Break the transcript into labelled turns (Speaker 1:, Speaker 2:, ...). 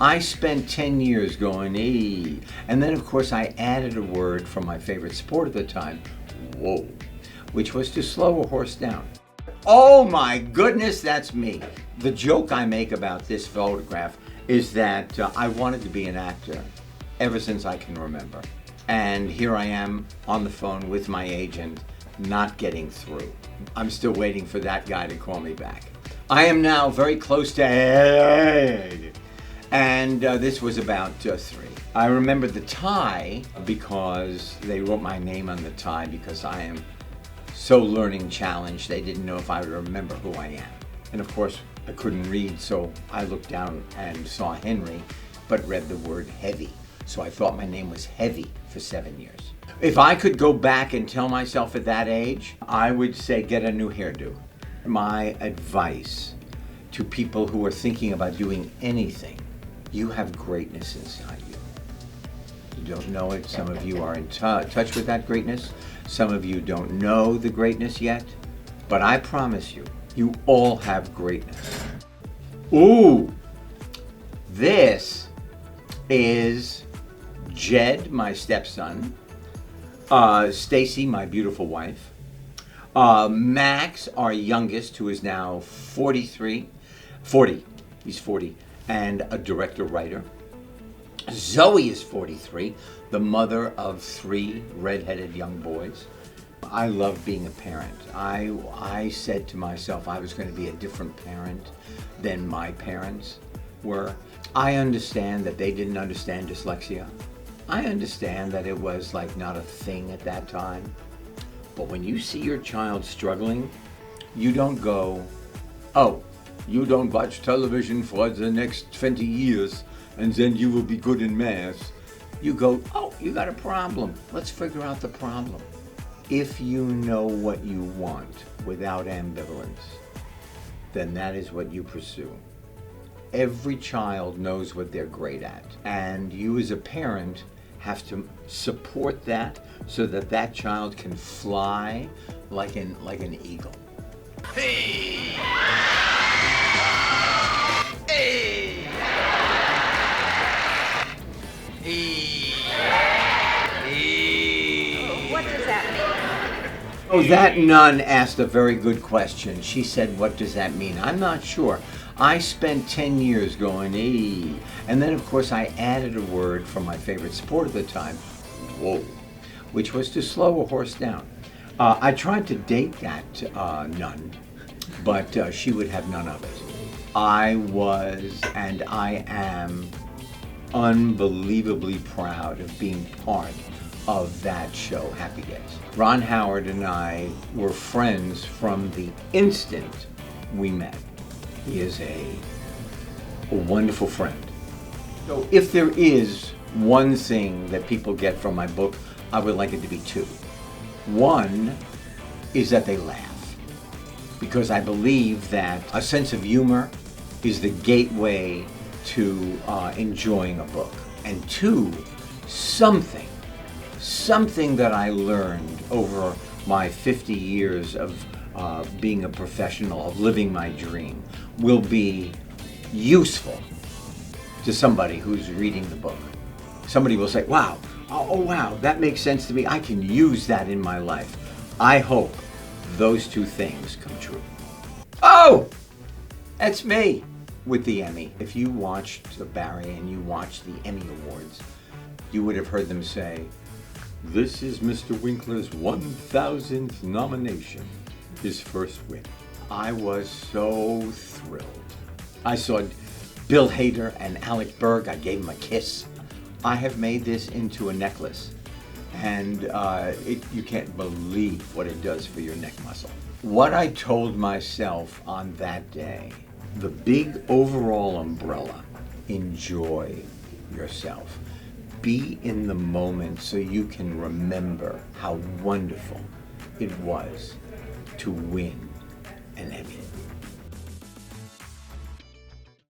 Speaker 1: I spent 10 years going, ee. And then, of course, I added a word from my favorite sport at the time, whoa, which was to slow a horse down. Oh my goodness, that's me. The joke I make about this photograph is that I wanted to be an actor ever since I can remember. And here I am on the phone with my agent, not getting through. I'm still waiting for that guy to call me back. I am now very close to and this was about 3. I remember the tie because they wrote my name on the tie because I am so learning challenged. They didn't know if I would remember who I am. And of course, I couldn't read, so I looked down and saw Henry, but read the word heavy. So I thought my name was Heavy for 7 years. If I could go back and tell myself at that age, I would say get a new hairdo. My advice to people who are thinking about doing anything, you have greatness inside you. You don't know it. Some of you are in touch with that greatness. Some of you don't know the greatness yet. But I promise you, you all have greatness. Ooh, this is Jed, my stepson. Stacy, my beautiful wife. Max, our youngest, who is now 40, he's 40, and a director-writer. Zoe is 43, the mother of 3 redheaded young boys. I love being a parent. I said to myself I was going to be a different parent than my parents were. I understand that they didn't understand dyslexia. I understand that it was like not a thing at that time. But when you see your child struggling, you don't go, oh, you don't watch television for the next 20 years and then you will be good in math. You go, oh, you got a problem. Let's figure out the problem. If you know what you want without ambivalence, then that is what you pursue. Every child knows what they're great at, and you as a parent have to support that so that that child can fly like an eagle. Hey! Hey! Hey! Hey!
Speaker 2: What does that mean?
Speaker 1: Oh, that nun asked a very good question. She said, what does that mean? I'm not sure. I spent 10 years going, ee. And then, of course, I added a word from my favorite sport at the time, whoa, which was to slow a horse down. I tried to date that nun, but she would have none of it. I was, and I am, unbelievably proud of being part of that show, Happy Days. Ron Howard and I were friends from the instant we met. He is a wonderful friend. So if there is one thing that people get from my book, I would like it to be 2. One is that they laugh, because I believe that a sense of humor is the gateway to enjoying a book. And 2, something that I learned over my 50 years of being a professional, of living my dream, will be useful to somebody who's reading the book. Somebody will say, wow, oh wow, that makes sense to me. I can use that in my life. I hope those 2 things come true. Oh, that's me with the Emmy. If you watched Barry and you watched the Emmy Awards, you would have heard them say, this is Mr. Winkler's 1,000th nomination, his first win. I was so thrilled. I saw Bill Hader and Alec Berg. I gave him a kiss. I have made this into a necklace, and you can't believe what it does for your neck muscle. What I told myself on that day, the big overall umbrella, enjoy yourself. Be in the moment so you can remember how wonderful it was to win an Emmy.